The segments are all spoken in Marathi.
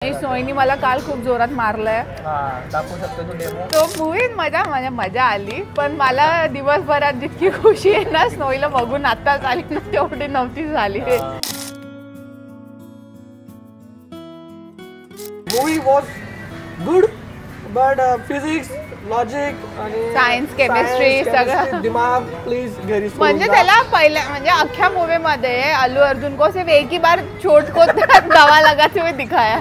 सोयनी मला काल खूप जोरात मारलाय. दाखवू शकतो तू डेमो. तो मूवीत मजा आली, पण मला दिवसभरात जितकी खुशी आहे ना स्नोईला बघून आताच आली ना तेवढी नव्हती झाली. Movie was good, but physics, logic आणि सायन्स, केमिस्ट्री सगळं दिमाग प्लीज घरी. म्हणजे त्याला पहिल्या म्हणजे अख्ख्या मूवी मध्ये अल्लू अर्जुन को सिर्फ एक ही बार चोट को दवा लगाते हुए दिखाया.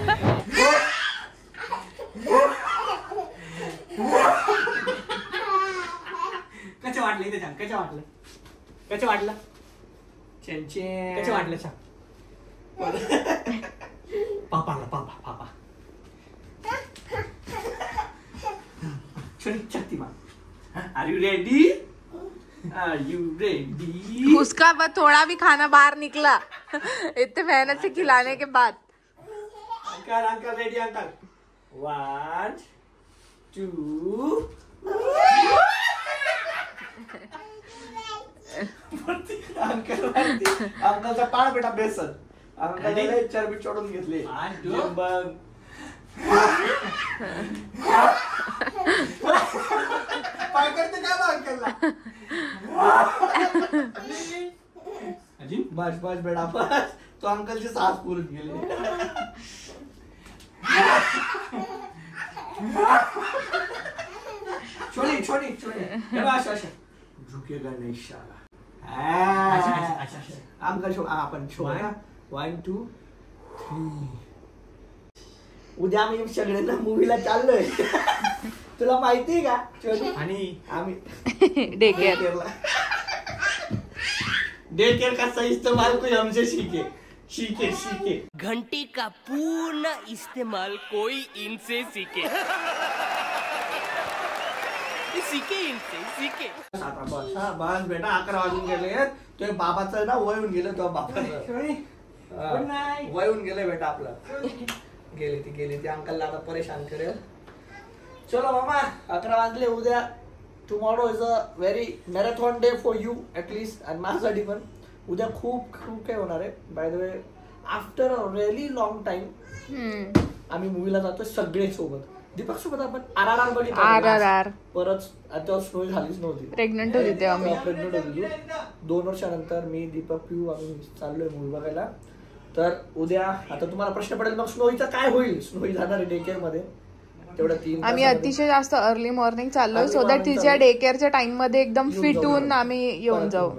कसं वाटलं इथे सांग, कसं वाटलं, कसं वाटलं, कसं वाटलं सांग. पापा Shaktimaan. Are you ready? Are you ready? उसका बस थोड़ा भी खाना बाहर निकला इतने मेहनत से खिलाने के बाद. Uncle ready uncle. 1 2 अंकलचा पाळ बेटा बेसन. अंकल चरबी चढून घेतले. काय करते काय अंकलला. बस बस बेटा बस. तो अंकलची सास पुरून गेले. छोटी छोटी छोटी अशा झुकेगा नहीं शाला. अंकल शो आपण शो 1 2 3. उद्या आम्ही सगळ्यांना मूवीला चाललोय. तुला माहिती का छोटी. आणि आम्ही डे केयर का सही इस्तेमाल कोई हमसे सीखे. घंटी का पूर्ण इस्तेमाल कोई इनसे सीखे. सीखे. बस बेटा 11 वाजून गेले. तुझ्या बाबाचं ना वय होऊन गेलं. तुझ्या बाबाचं वय होऊन गेलं बेटा आपलं. गेली ती अंकलला आता परेशान करेल. चलो मामा 11 वाजले. उद्या tomorrow is a very marathon day for you at least. आणि माझ्यासाठी पण उद्या खूप खूप काही होणार आहे. By the way after a really long time आम्ही मूवीला जातो सगळे सोबत. दीपक सोबत आपण RRR बघितलं. RRR परत आता स्नो झालीच नव्हती. प्रेग्नंट होती तेव्हा मी. प्रेग्नंट होती तू. 2 वर्षानंतर मी दीपक पिऊ आम्ही चाललोय मूवी बघायला. तर उद्या आता तुम्हाला प्रश्न पडेल मग स्नोईचा काय होईल. स्नोई जाणार आहे डे केअर मध्ये. तेवढं 3 आम्ही अतिशय जास्त अर्ली मॉर्निंग चाललोय सो दॅट तिच्या डे केअरच्या टाइम मध्ये एकदम फिट होऊन आम्ही येऊन जाऊ.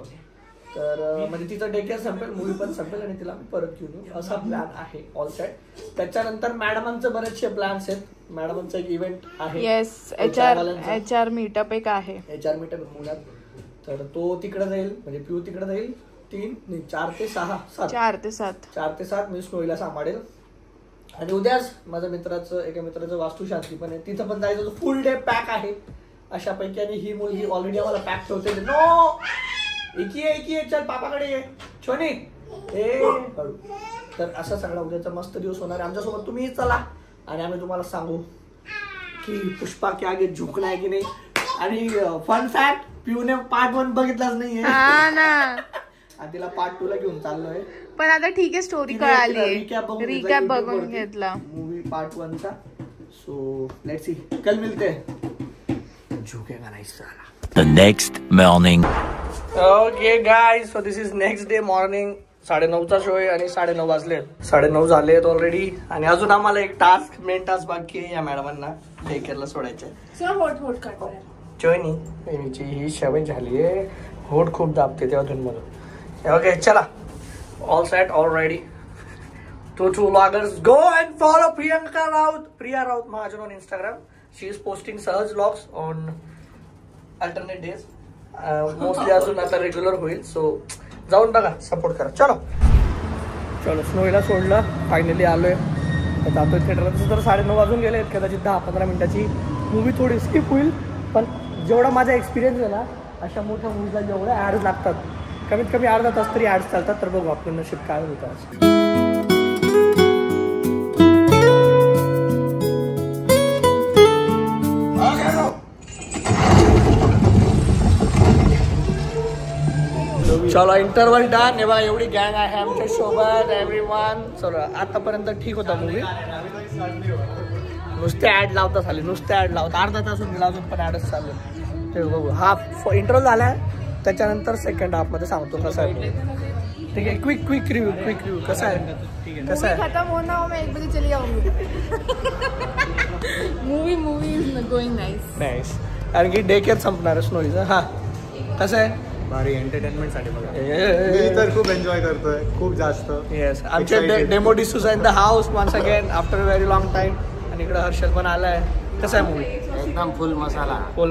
तर म्हणजे तिचं डे केअर संपेल, मूवी पण संपेल आणि तिला परत घेऊन येऊ असा प्लॅन आहे ऑल सेट. त्याच्यानंतर मॅडमांचे बरेचसे प्लॅन्स आहेत. मॅडमांचा एक इव्हेंट आहे. येस HR मीटअप एक आहे. HR मीटअप मुलात. तर तो तिकडे जाईल म्हणजे पिऊ तिकडे जाईल. 4 ते 6 4 ते 7 मी स्नोईला सांभाळेल. आणि उद्याच माझ्या एका मित्राचं वास्तुशांती पण आहे. तिथं पण जायचं. फुल डे पॅक आहे अशापैकी. आणि ही मुलगी ऑलरेडी आम्हाला पॅक ठेवते. नो एकी चल पापाकडे ये छोनी हळू. तर असा सगळा उद्याचा मस्त दिवस होणार आहे आमच्यासोबत. तुम्ही चला आणि आम्ही तुम्हाला सांगू की पुष्पा के आगे झुकना है की नाही. आणि फन फॅक्ट पिऊने पार्ट 1 बघितलाच नाहीये. आणि तिला पार्ट 2 ला घेऊन चाललोय. पण आता ठीक आहे स्टोरी कळाली. रिकॅप बघून घेतला मूवी पार्ट 1 चा. सो लेट्स सी कल मिलते. झुकेगा नहीं साला. The next morning. Okay guys, so this is next day morning. 9:30चा शो आहे आणि 9:30 वाजले. 9:30 झालेत ऑलरेडी. आणि अजून आम्हाला एक मेन टास्क बाकी आहे. या मॅडमांना डे केअरला सोडायचंय. चोयनीची ही सवय झाली आहे. होट खूप दाबते तेव्हा धूनमधून. ओके चला all set all ready. Two vloggers go and follow Priya Raut Mahajan on Instagram. She is posting सहज vlogs on alternate days. Mostly अजून आता रेग्युलर होईल. सो जाऊन बघा, सपोर्ट करा. चलो स्नोईला सोडलं. फायनली आलोय. जातोय थिएटरला. तसं तर 9:30 वाजून गेले. कदाचित 10-15 मिनिटाची मूवी थोडी स्किप होईल. पण जेवढा माझा एक्सपिरियन्स आहे ना अशा मोठ्या मूवीला जेवढ्या ॲड्स लागतात कमीत कमी अर्धा तास तरी ॲड्स चालतात. तर बघू आपलं नशीब काय होतं. चलो इंटरवल डन. हे बघा एवढी गँग आहे आमच्या सोबत. एव्हरीवन. चलो आतापर्यंत ठीक होता मूवी. नुसते ऍड लावता झाले, नुसते ऍड लावता. अर्धा तासून गेला अजून पण ऍडच चालू. ते बघू. हाफ इंटरव्ह्यू झालाय, त्याच्यानंतर सेकंड हाफ मध्ये सांगतो कसं आहे. ठीक आहे. क्विक रिव्ह्यू कसं आहे. कसं आहे. खत्म होना हो, मैं 1 बजे चली जाऊंगी. Movie is going nice. कारण की डे केअर संपणार आहे स्नोईचं. हा कसं आहे. भारी एंटरटेनमेंट साठी बघा. मी तर खूप एन्जॉय करतोय, खूप जास्त. येस. आमचे Remo D'Souza in the house once again after very long time. आणि इकडे हर्षल पण आलाय. कसं आहे मूवी. एकदम फुल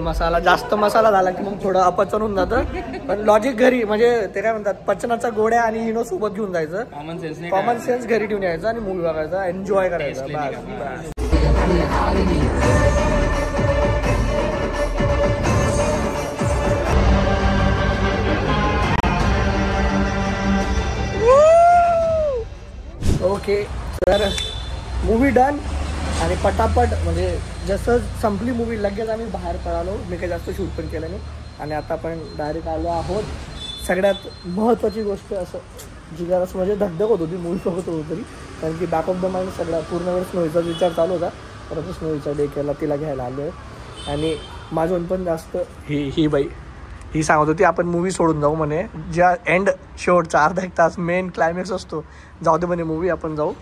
मसाला. जास्त मसाला झाला की मग थोडं अपचन होऊन जातं. पण लॉजिक घरी म्हणजे ते काय म्हणतात, पचनाचा गोड्या आणि हिनो सोबत घेऊन जायचं. कॉमन सेन्स घरी ठेवून यायचं आणि मूवी बघायचा, एन्जॉय करायचा. बस. ओके. तर मूवी डन आणि पटापट म्हणजे जसं संपली मूवी लगेच आम्ही बाहेर पळालो. मी काही जास्त शूट पण केलं नाही आणि आता आपण डायरेक्ट आलो आहोत. सगळ्यात महत्त्वाची गोष्ट असं जी जरा म्हणजे धगधग होत होती मूवी बघत होतो तरी, कारण की बॅक ऑफ द माइंड सगळा पूर्ण वेळ स्नोईचा विचार चालू होता. परत स्नोईचा डे केला, तिला घ्यायला आलो आहे. आणि माझं पण जास्त ही बाई ही सांगत होती आपण मूवी सोडून जाऊ म्हणे, ज्या एंड शेवटचा अर्धा 1 तास मेन क्लायमॅक्स असतो, जाऊ दे म्हणे मूवी आपण जाऊ.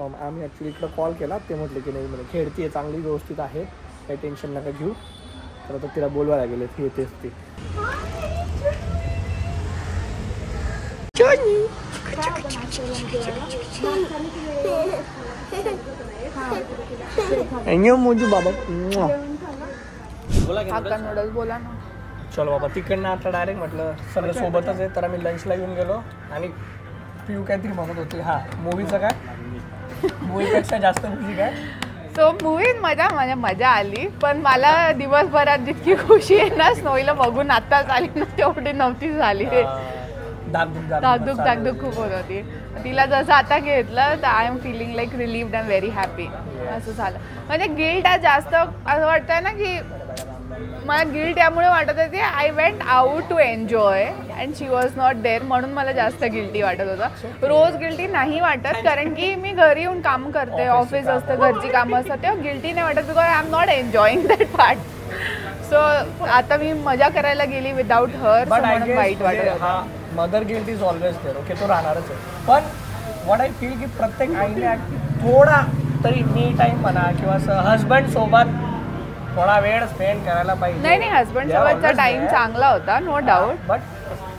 आम्ही ॲक्च्युली इकडं कॉल केला, ते म्हटले की नाही म्हणे खेळती आहे चांगली व्यवस्थित आहे, काही टेन्शन नका घेऊ. तर आता तिला बोलवायला गेले, ती येतेच ती. मोजू बाबा नूडल्स बोला ना. चलो बाबा तिकडनं आता डायरेक्ट म्हटलं सगळं सोबतच आहे. तर आम्ही लंचला घेऊन गेलो आणि पिऊ काहीतरी म्हणत होती. हा मूवीचं काय, मूवीपेक्षा जास्त खुशी काय. सो मूवीत मजा आली, पण मला दिवसभरात जितकी खुशी आहे ना स्नोईला बघून आत्ताच आली ना तेवढी नव्हती झाली. धाकधूक खूप होत होती. तिला जसं आता घेतलं तर I am feeling like relieved and very happy असं झालं. म्हणजे गिल्ट आहे जास्त असं वाटतंय ना की मला गिल्ट यामुळे वाटत होती I went out to enjoy and she was not there, म्हणून मला जास्त गिल्टी वाटत होतं. रोज गिल्टी नाही वाटत, कारण की मी घरी येऊन काम करते, ऑफिस असतं, घरची कामं असतात, तेव्हा गिल्टी नाही वाटत because I am not enjoying that part. So आता मी मजा करायला गेली विदाउट हर, म्हणून वाईट वाटत होतं. Mother guilt is always there. Okay, तो राहणारच आहे. पण व्हॉट आय फील की प्रत्येक आईने थोडा तरी मी टाईम म्हणा किंवा हजबंड सोबत थोडा वेळ स्पेंड करायला पाहिजे. नाही हजबंड सोबतचा टाइम चांगला होता, नो डाऊट. बट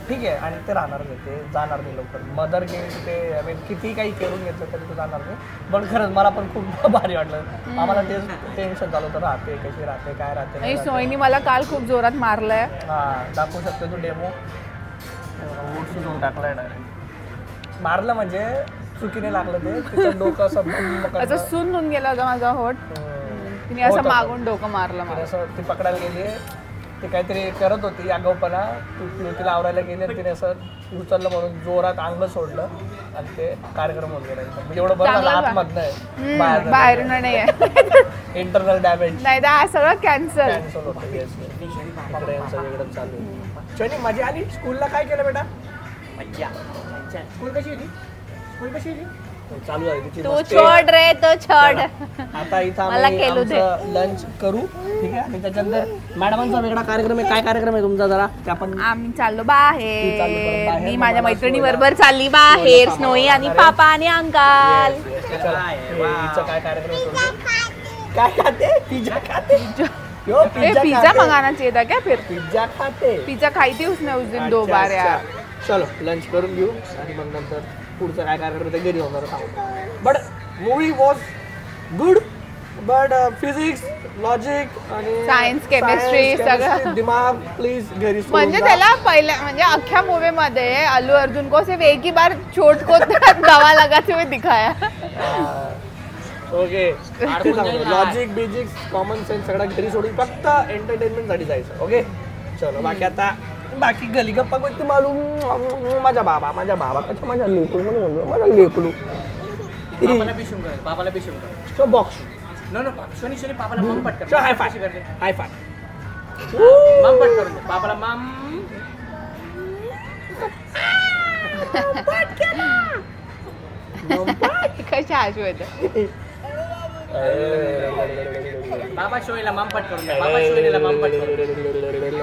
ठीक आहे, आणि ते राहणारच आहे, ते जाणार नाही लवकर. मदर गिल्ट ते आय मीन किती काही करून घेतलं तरी ते जाणार नाही. पण खरंच मला पण खूप भारी वाटलं. आम्हाला तेच टेन्शन झालं होतं, राहते कशी राहते काय राहते. नाही सोयनी मला काल खूप जोरात मारलंय. हां दाखवू शकतो तू डेमो. सुजून टाकलाय डायरेक्ट. मारलं म्हणजे चुकीने लागलं ते, तिचं डोकं असं असं सून होऊन गेला होता माझा होट. तिने असं मागून डोकं मारलं मला. असं ती पकडायला गेली, ती काहीतरी करत होती आगाऊपणा, तिला आवरायला गेली आणि तिने असं उचललं म्हणून जोरात अंग सोडलं आणि ते कार्यक्रम होऊन गेला. म्हणजे एवढं बरं आतमधनं आहे, बाहेरून नाही आहे. इंटरनल डॅमेज नाही तर सगळं कॅन्सल होतं. वेगळं चालू आहे. शनी मजा आली. स्कूलला काय केलं बेटा. मज्जा. स्कूल कशी होती. चालू आहे तू छोड रे, तो छोड. आता इथं आम्ही लंच करू, ठीक आहे. आणि त्याच्यानंतर मॅडमांचा वेगळा कार्यक्रम आहे. काय कार्यक्रम आहे तुमचा जरा ते आपण. आम्ही चाललो बाहेर. मी माझ्या मैत्रिणी बरोबर चालली बाहेर, स्नोई आणि पापा आणि अंकल. काय कार्यक्रम काय खाते. पिझ्झा खाते. पिज्जा मंगाना चाहिए था क्या फिर. पिझ्झा खाते. पिज्जा खाई थी उसने उस दिन 2 बार यार. चलो लंच करून घेऊ आणि मग नंतर पुढचं काय कार्यक्रम ते घरी होणार सांगू. But movie was good, but physics logic आणि सायन्स केमिस्ट्री सगळं दिमाग प्लीज घरी. म्हणजे त्याला पहिल्या म्हणजे अख्ख्या मूवी मध्ये अल्लू अर्जुन को सिर्फ एक ही बार चोट को दवा लगाते हुए दिखाया. Okay logic basics common sense सगळं घरी सोडून फक्त एंटरटेनमेंट साठी जायचं. ओके चलो. बाकी आता बाकी गली गप्पा गोष्टी मालूम. माझ्या बाबा कशा माझ्या लेकरू म्हणून माझा लेकरू पापाला पिशून कर बॉक्स नो शनी पापाला मम पट कर. हाय फाय मम पट करून दे पापाला मम. कशा आशू येतं. बाबा शोईला मामपट करून द्या. बाबा शोईला मामपट करून.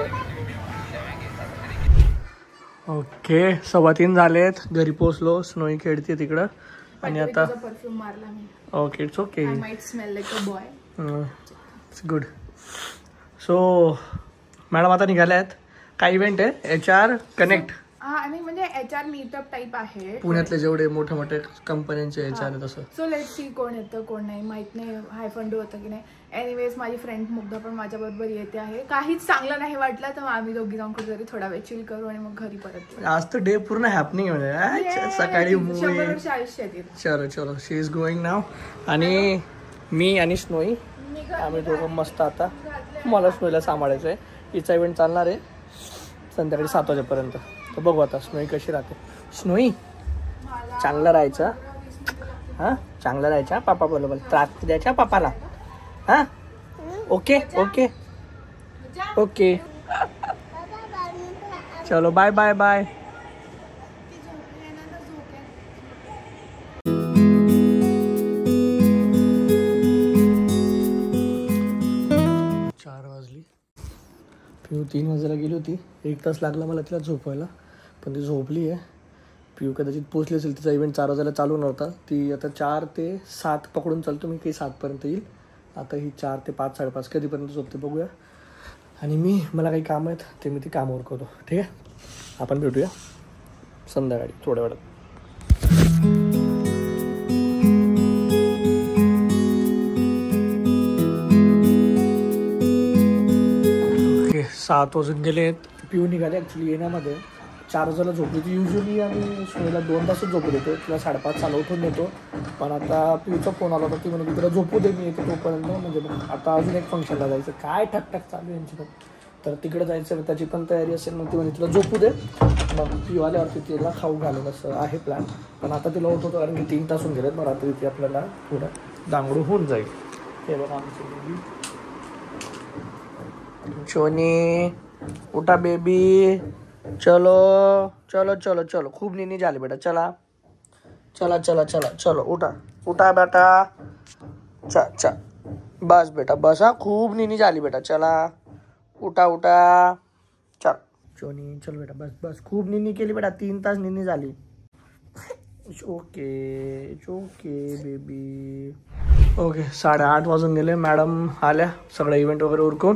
ओके 2:15 झालेत. घरी पोहोचलो. स्नोई खेळते तिकडं आणि आता परफ्यूम मारला मी. Okay it's okay. I might smell like a boy. It's good. So madam आता निघाल्या आहेत. काय इव्हेंट आहे? HR connect. हा आणि म्हणजे HR मीटअप टाईप आहे पुण्यातले जेवढे मोठे मोठे कंपन्यांचे HR आहे तसं. सो लेट सी कोण येतं कोण नाही माहित नाही. हाय फंड होतं की नाही. एनिवेज माझी फ्रेंड मुग्धा पण माझ्याबरोबर येते आहे. काहीच चांगलं नाही वाटलं तर आम्ही दोघी जाऊन कुठेतरी थोडा वेळ चिल करू आणि मग घरी परत येऊ. आज तर डे पूर्ण हॅपनिंग म्हणजे सकाळी 100 वर्ष आयुष्य येतील. चलो चलो शी इज गोईंग नाव. आणि मी आणि स्नोई आम्ही दोघं मस्त आता मला स्नोईला सांभाळायचं आहे. हिचा इव्हेंट चालणार आहे संध्याकाळी 7 वाजेपर्यंत. तर बघू आता स्नोई कशी राहते. स्नोई चांगलं राहायचं हां चांगलं राहायचं पापा बरोबर त्रास द्यायचा पापाला हां. ओके ओके ओके चलो बाय बाय बाय. पिऊ 3 वाजायला गेली होती. 1 तास लागला मला तिला झोपायला पण ती झोपली आहे. पिऊ कदाचित पोचली असेल. तिचा इव्हेंट 4 वाजायला चालू नव्हता. ती आता 4 ते 7 पकडून चालतो मी काही 7पर्यंत येईल. आता ही 4 ते 5 5:30 कधीपर्यंत झोपते बघूया. आणि मला काही कामं आहेत ते मी ती कामावर करतो. ठीक आहे आपण भेटूया संध्याकाळी थोड्या वेळात. ओके 7 वाजून गेलेत. पिऊ निघाले ॲक्च्युली येण्यामध्ये 4 वाजायला झोपली होती. युजली आम्ही सोयीला 2 तासच झोपू देतो. तिला 5:30 चालू उठून देतो. पण आता पिऊचा फोन आला होता. ती म्हणून तिला झोपू दे मी येते तोपर्यंत. म्हणजे आता अजून एक फंक्शनला जायचं. काय ठकठक चालू यांची पण. तर तिकडे जायचं त्याची पण तयारी असेल. मग ती म्हणजे तिला झोपू दे मग पिऊ आल्यावरती तिला खाऊ घालून असं आहे प्लॅन. पण आता तिला उठवतो कारण की 3 तासून गेलेत. मग रात्री ती आपल्याला थोडं दांगडू होऊन जाईल. हे बघा आमची बेबी शोनी उठा बेबी. चलो चलो चलो चलो खूप निनी झाली बेटा. चला चला चला चला चलो उठा उठा बेटा. चा बस बेटा बस हा. खूप निनी झाली बेटा. चला उठा उठा. चल शोनी चल बेटा बस बस. खूप निनी केली बेटा. 3 तास निनी झाली. Okay okay baby. ओके 8:30 वाजून गेले. मॅडम आल्या सगळं इव्हेंट वगैरे उरकून.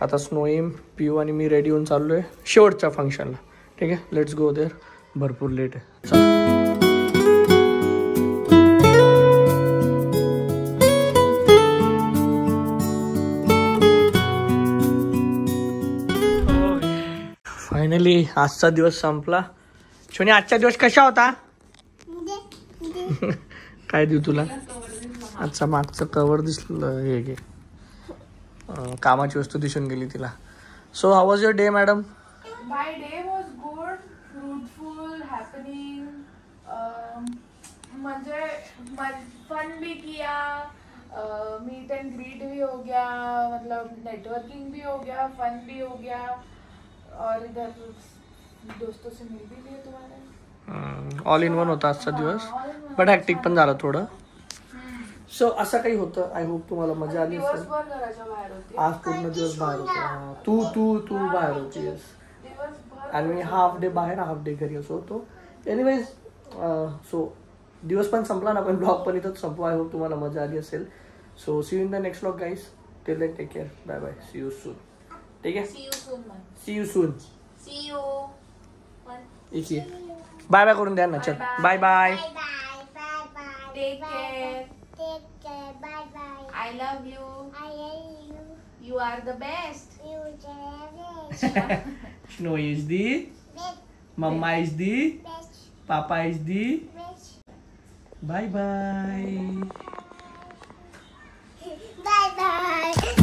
आता स्नोई पिऊ आणि मी रेडी होऊन चाललो आहे शेवटच्या फंक्शनला. ठीक आहे लेट्स गो देअर. भरपूर लेट आहे. चल फायनली आजचा दिवस संपला. शोनी आजचा दिवस कसा होता? काय देऊ तुला? आजचा मागचं कवर दिसलं. हे घे कामाची वस्तू दिसून गेली तिला. So how was your day madam? My day was good fruitful happening. म्हणजे फन भी किया. मीट एंड ग्रीट भी हो गया. मतलब नेटवर्किंग भी हो गया. फन भी हो गया. और इधर दोस्तों से मिल भी लिए तुम्हारे. ऑल इन वन होता आजचा दिवस. बट हॅक्टिक पण झाला थोडं. सो असं काही होतं. आय होप तुम्हाला मजा आली असेल. दिवसभर घराच्या बाहेर होते. आज पूर्ण दिवस बाहेर होतो. तू बाहेर होती. येस दिवसभर आणि मी हाफ डे बाहेर हाफ डे घरी असं होतो. एनिवेज सो दिवस पण संपला ना पण ब्लॉग पण इथंच संपवा. आय होप तुम्हाला मजा आली असेल. So see you in the next blog guys. Till then take care. Bye bye. See you soon. ठीक आहे सी यू सून. इथे बाय बाय करून द्या ना. चल bye bye. Take care. Bye bye. I love you. I love you. You are the best. You the best. Snow is the Mama is the Best. Papa is the Best. bye bye. Bye bye.